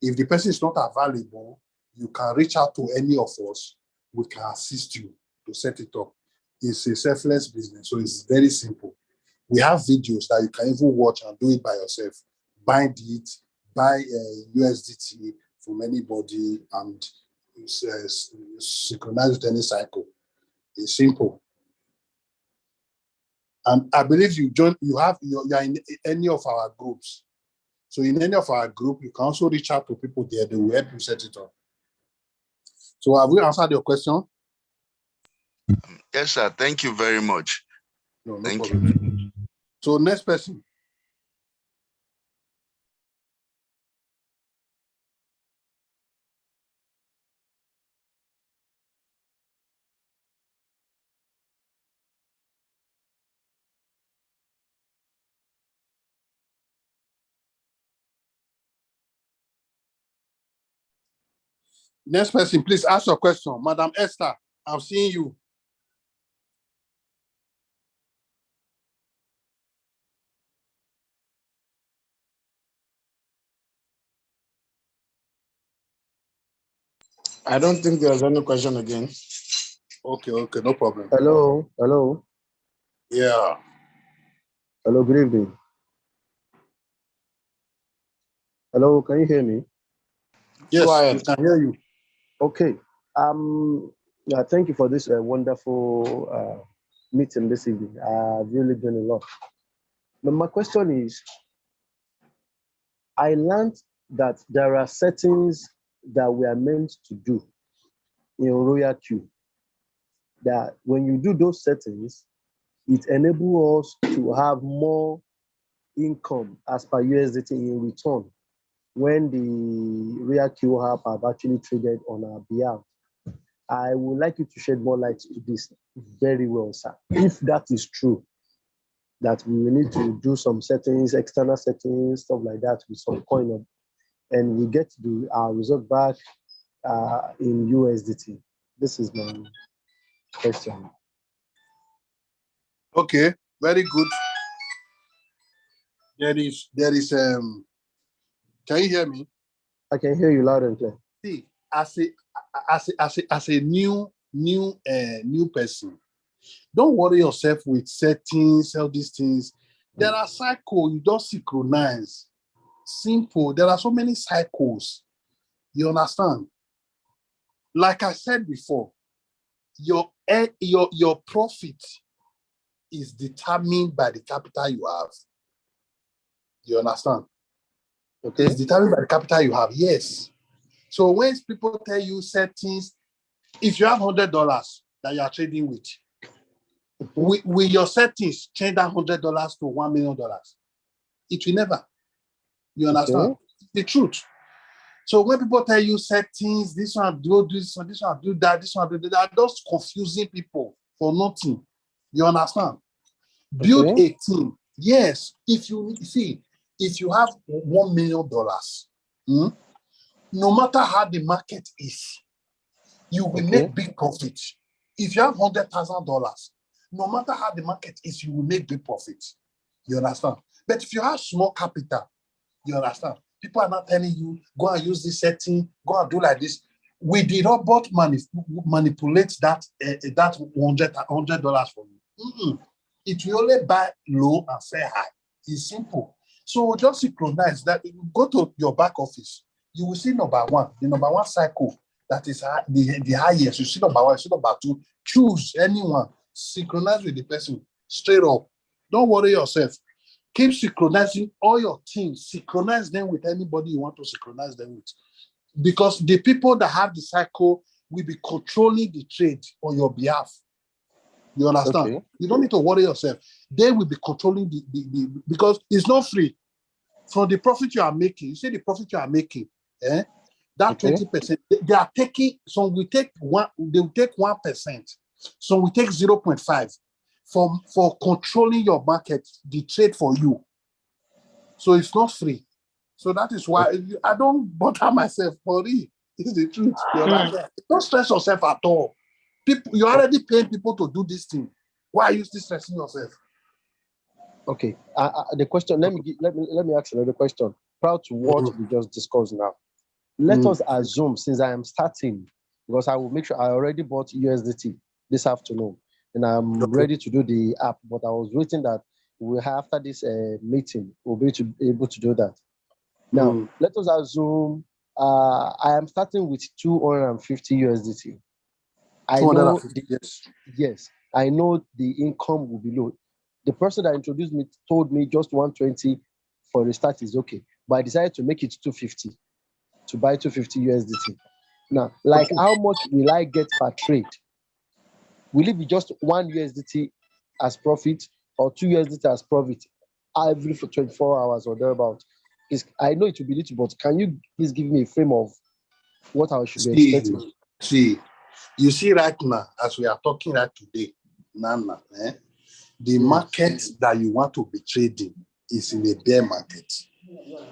Speaker 1: If the person is not available, you can reach out to any of us. We can assist you to set it up. It's a selfless business, so it's very simple. We have videos that you can even watch and do it by yourself. Bind it, buy USDT from anybody, and synchronize with any cycle. It's simple. And I believe you are in any of our groups. So in any of our group, you can also reach out to people there. They will help you set it up. So have we answered your question?
Speaker 2: Yes, sir. Thank you very much.
Speaker 1: No
Speaker 2: Thank
Speaker 1: problem.
Speaker 2: you.
Speaker 1: So next person. Next person, please ask your question. Madam Esther, I'm seeing you.
Speaker 5: I don't think there's any question again.
Speaker 1: Okay, no problem.
Speaker 6: Hello.
Speaker 1: Yeah.
Speaker 6: Hello, good evening. Hello, can you hear me?
Speaker 1: Yes,
Speaker 5: Go ahead.
Speaker 1: we can hear you.
Speaker 6: Okay. Yeah, thank you for this wonderful meeting this evening. I've really done a lot. But my question is, I learned that there are settings that we are meant to do in Royal Queue. That when you do those settings, it enables us to have more income as per USDT in return when the Royal Queue app have actually traded on our behalf. I would like you to shed more light to this very well, sir. If that is true, that we will need to do some settings, external settings, stuff like that with some coin, and we get our result back in USDT. This is my question.
Speaker 1: Okay, very good. There is can you hear me?
Speaker 6: I can hear you loud and clear.
Speaker 1: See, as a new person, don't worry yourself with settings, all these things. There are cycles, you don't synchronize. Simple. There are so many cycles. You understand? Like I said before, your profit is determined by the capital you have. You understand?
Speaker 6: Okay.
Speaker 1: It's determined by the capital you have. Yes. So when people tell you settings, if you have $100 that you are trading with, with your settings, change that $100 to $1 million. It will never. You understand?
Speaker 6: Okay.
Speaker 1: The truth. So when people tell you settings, this one do this, this one do that, this one do that, they are just confusing people for nothing. You understand? Build a team. Yes, if you have $1 million, no matter how the market is, you will make big profit. If you have $100,000, no matter how the market is, you will make big profit. You understand? But if you have small capital, you understand? People are not telling you, go and use this setting, go and do like this. We did robot manipulate that $100 for you. It will only buy low and sell high. It's simple. So just synchronize that. Go to your back office. You will see number one, the number one cycle that is the highest. You see number one, you see number two. Choose anyone. Synchronize with the person straight up. Don't worry yourself. Keep synchronizing all your teams. Synchronize them with anybody you want to synchronize them with. Because the people that have the cycle will be controlling the trade on your behalf. You understand? Okay. You don't need to worry yourself. They will be controlling the because it's not free. From the profit you are making, you see the profit you are making, that 20%, they are taking, some will take one, they will take 1%, some will take 0.5 for controlling your market, the trade for you. So it's not free. So that is why I don't bother myself for it. It's the truth. Don't stress yourself at all. People, you're already paying people to do this thing. Why are you still stressing yourself?
Speaker 6: Okay. The question. Let me ask another question. Proud to what we just discussed now. Let us assume, since I am starting, because I will make sure I already bought USDT this afternoon, and I'm ready to do the app. But I was waiting that after this meeting, we'll be able to do that. Now, let us assume I am starting with 250 USDT. I know yes, I know the income will be low. The person that introduced me told me just 120 for the start is okay, but I decided to make it 250 to buy 250 USDT. Now, like how much will I get per trade? Will it be just 1 USDT as profit or 2 USDT as profit every 24 hours or thereabout? I know it will be little, but can you please give me a frame of what I should be expecting?
Speaker 1: You see right now, as we are talking right today, the market that you want to be trading is in a bear market.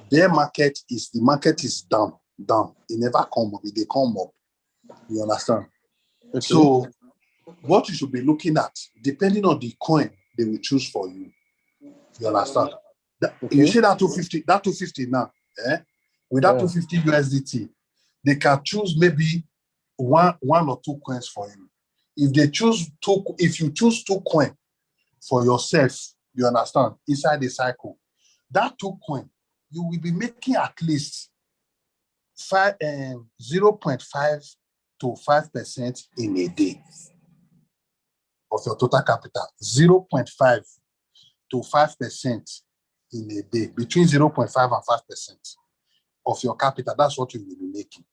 Speaker 1: Bear market is the market is down. It never come up. It they come up. You understand?
Speaker 6: Okay.
Speaker 1: So what you should be looking at, depending on the coin they will choose for you. You understand? You see that 250 now, with that 250 USDT, they can choose maybe one or two coins for you. If you choose two coins for yourself, you understand, inside the cycle, that 2 coin, you will be making at least 0.5 to 5% in a day of your total capital. 0.5 to 5% in a day, between 0.5 and 5% of your capital. That's what you will be making.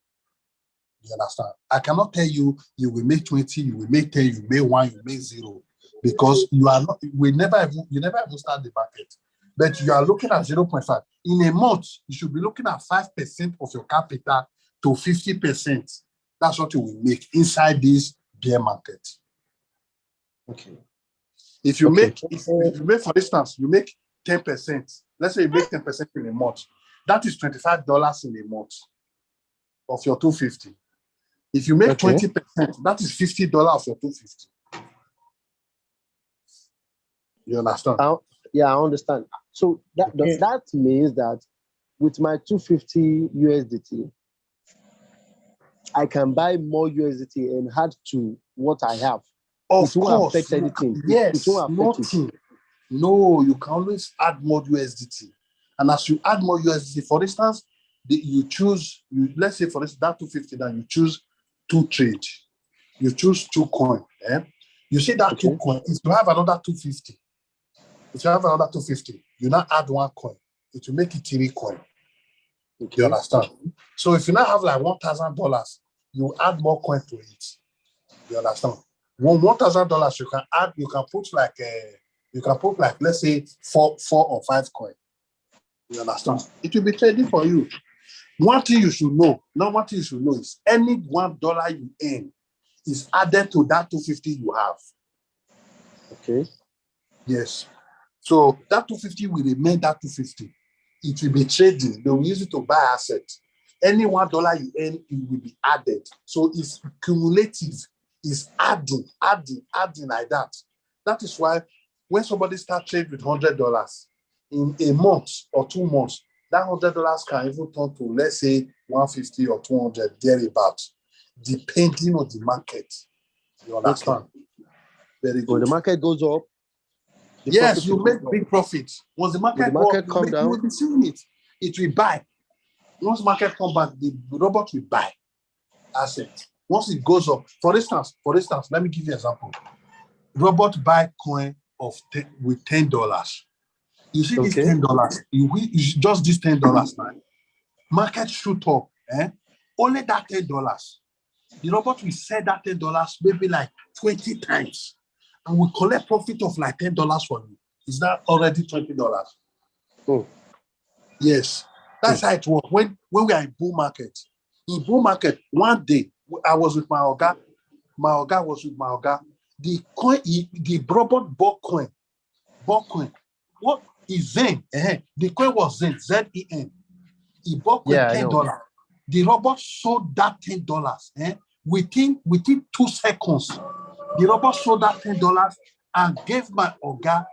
Speaker 1: You understand? I cannot tell you will make 20, you will make 10, you make 1, you make 0, because you never even start the market. But you are looking at 0.5. In a month, you should be looking at 5% of your capital to 50%. That's what you will make inside this bear market.
Speaker 6: Okay.
Speaker 1: If you make, for instance, you make 10%, let's say you make 10% in a month, that is $25 in a month of your 250. If you make 20%, that is $50 of your 250. You understand?
Speaker 6: Yeah, I understand. So that means that with my 250 USDT, I can buy more USDT and add to what I have.
Speaker 1: Of
Speaker 6: it won't
Speaker 1: course.
Speaker 6: affect anything.
Speaker 1: Yes,
Speaker 6: it won't affect
Speaker 1: nothing. No, you can always add more USDT. And as you add more USDT, for instance, let's say for instance, that 250, then you choose 2 trades. You choose 2 coins. You see that 2 coins, if you have another 250, you now add 1 coin. It will make it 3 coins. You understand? So if you now have like $1,000, you add more coins to it. You understand? $1,000 you can put like let's say 4 or 5 coins. You understand? It will be trading for you. One thing you should know is any $1 you earn is added to that 250 you have.
Speaker 6: Okay.
Speaker 1: Yes. So that 250 will remain that 250. It will be trading. They will use it to buy assets. Any $1 you earn, it will be added. So it's cumulative. It's adding like that. That is why when somebody starts trading with $100 in a month or 2 months, that $100 can even turn to, let's say, 150 or 200 thereabout, depending on the market. You understand? Very good.
Speaker 6: When the market goes up,
Speaker 1: yes, you make big profits. Once the market
Speaker 6: come down,
Speaker 1: you will be seeing it. It will buy. Once the market come back, the robot will buy assets. Once it goes up, for instance, let me give you an example. Robot buy coin with $10. You see this $10. You just this $10 now. Market shoot up. Only that $10. The robot will sell that $10 maybe like 20 times, and will collect profit of like $10 for you. Is that already $20?
Speaker 6: Oh.
Speaker 1: Yes, that's how it works. When we are in bull market, one day I was with my Oga. My Oga was with my Oga. The coin, the robot bought coin. What is Zen? The coin was Zen, Z-E-N. He bought coin $10. The robot sold that $10. Within 2 seconds, the robot sold that $10 and gave my Oga,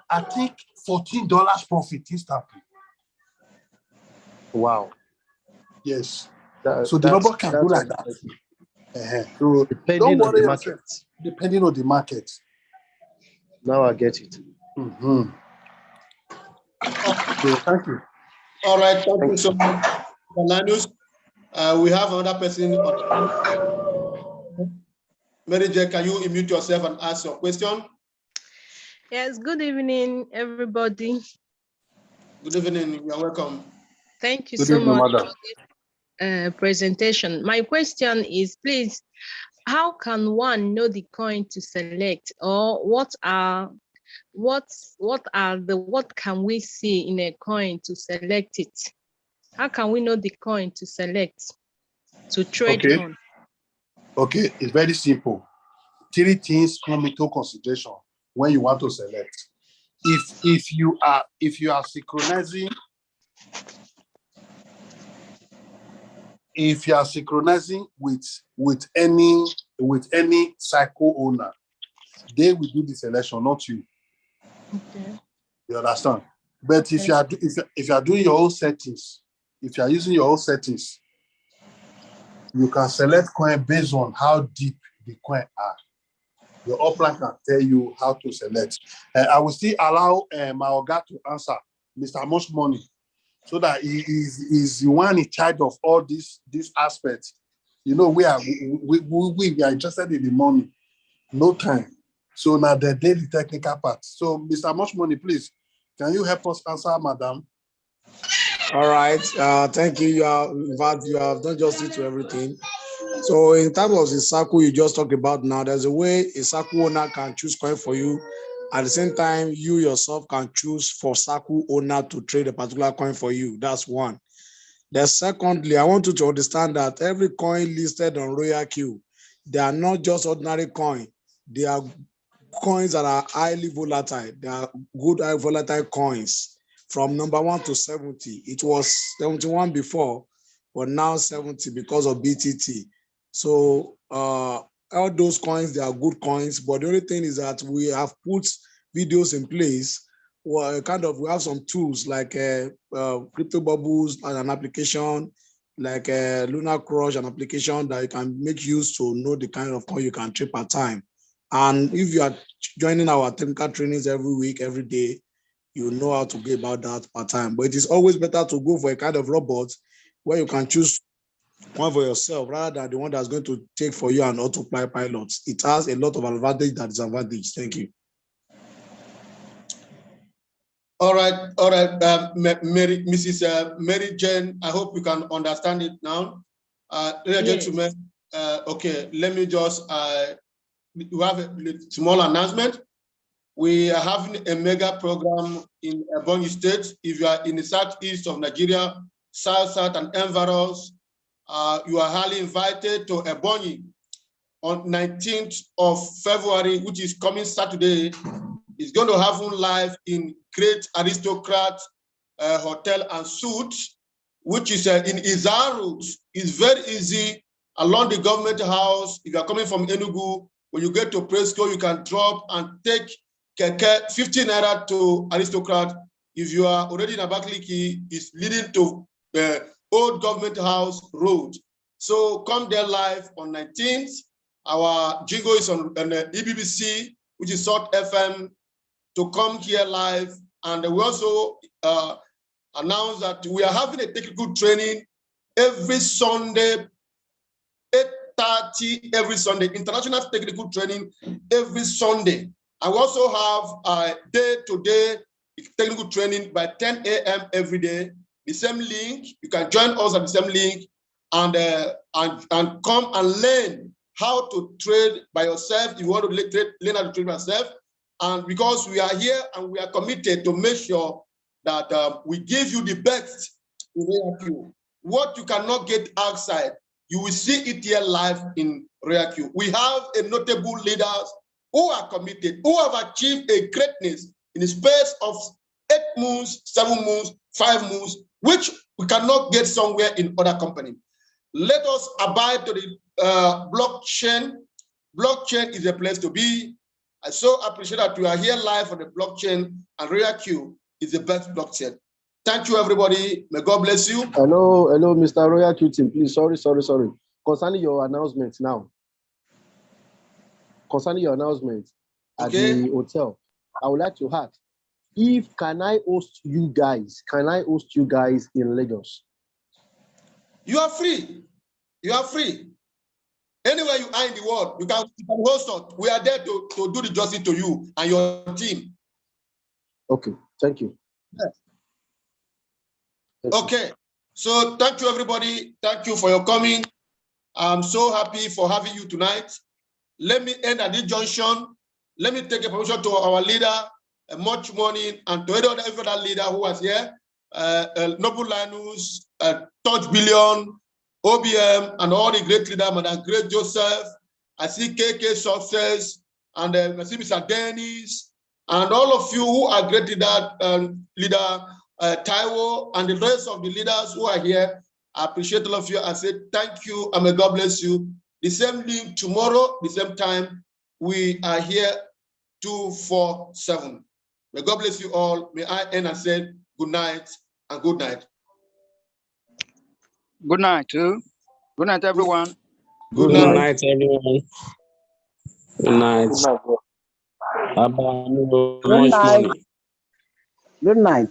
Speaker 1: I think, $14 profit instantly.
Speaker 6: Wow.
Speaker 1: Yes. So the robot can do like that. So
Speaker 6: depending on the market.
Speaker 1: Depending on the market.
Speaker 6: Now I get it.
Speaker 1: So thank you.
Speaker 4: All right. Thank you so much, Linus. We have another person. Mary J, can you unmute yourself and ask your question?
Speaker 7: Yes, good evening, everybody.
Speaker 4: Good evening, you are welcome.
Speaker 7: Thank you so much for this presentation. My question is, please, how can one know the coin to select, or what can we see in a coin to select it? How can we know the coin to select, to trade on?
Speaker 1: Okay, it's very simple. 3 things come into consideration when you want to select. If you are synchronizing, if you are synchronizing with any cycle owner, they will do the selection, not you.
Speaker 7: Okay.
Speaker 1: You understand? But if
Speaker 7: Okay.
Speaker 1: you are doing your own settings, if you are using your own settings, you can select coin based on how deep the coin are. Your upline can tell you how to select. I will still allow my Oga to answer, Mr. Much Money, so that he is the one in charge of all these aspects. You know, we are interested in the money, no time. So now the daily technical part. So, Mr. Much Money, please, can you help us answer, madam?
Speaker 5: All right. Thank you. You have done justice to everything. So in terms of the circle you just talked about now, there's a way a circle owner can choose coin for you. At the same time, you yourself can choose for circle owner to trade a particular coin for you. That's one. Then secondly, I want you to understand that every coin listed on Royal Q, they are not just ordinary coin. They are coins that are highly volatile. They are good high volatile coins from number 1 to 70. It was 71 before, but now 70 because of BTT. So all those coins, they are good coins, but the only thing is that we have put videos in place. Well, we have some tools like Crypto Bubbles and an application, like Lunar Crush, an application that you can make use to know the kind of coin you can trade per time. And if you are joining our technical trainings every week, every day, you know how to go about that per time. But it is always better to go for a kind of robot where you can choose one for yourself rather than the one that's going to take for you an autopilot. It has a lot of advantage and disadvantage. Thank you.
Speaker 4: All right. Mrs. Mary Jane, I hope you can understand it now. Ladies and gentlemen, okay, let me just, we have a small announcement. We are having a mega program in Ebonyi State. If you are in the southeast of Nigeria, south and environs, you are highly invited to Ebonyi on 19th of February, which is coming Saturday. It's going to happen live in Great Aristocrat Hotel and Suites, which is in Izaru. It's very easy along the government house. If you are coming from Enugu, when you get to Presco, you can drop and take Keke 15 naira to Aristocrat. If you are already in Abakaliki, it's leading to Old Government House Road. So come there live on 19th. Our jingle is on EBBC, which is Salt FM, to come here live. And we also announce that we are having a technical training every Sunday, 8:30 every Sunday, international technical training every Sunday. I also have a day-to-day technical training by 10 a.m. every day. The same link, you can join us at the same link and come and learn how to trade by yourself. If you want to learn how to trade by yourself. And because we are here and we are committed to make sure that we give you the best in RealQ. What you cannot get outside, you will see it here live in RealQ. We have a notable leaders who are committed, who have achieved a greatness in the space of 8 moons, 7 moons, 5 moons, which we cannot get somewhere in other companies. Let us abide to the blockchain. Blockchain is a place to be. I so appreciate that we are here live on the blockchain, and RealQ is the best blockchain. Thank you, everybody. May God bless you.
Speaker 6: Hello, Mr. RealQ team. Please, sorry. Concerning your announcement now. Concerning your announcement at the hotel, I would like to ask, can I host you guys in Lagos?
Speaker 4: You are free. You are free. Anywhere you are in the world, you can host us. We are there to do the justice to you and your team.
Speaker 6: Okay, thank you.
Speaker 4: Yes. Okay, so thank you, everybody. Thank you for your coming. I'm so happy for having you tonight. Let me end at this junction. Let me take a permission to our leader, Much Money, and to every other leader who was here, Noble Linus, Touch Billion, OBM, and all the great leaders, Madam Great Joseph. I see KK Success, and I see Mr. Dennis, and all of you who are great leader Taiwo, and the rest of the leaders who are here. I appreciate all of you. I say thank you and may God bless you. The same link tomorrow, the same time. We are here 247. May God bless you all. May I end and say good night and good night.
Speaker 8: Good night, too. Good night, everyone.
Speaker 4: Good
Speaker 9: Good
Speaker 4: night.
Speaker 9: night, everyone. Good night.
Speaker 10: Good night. Good night.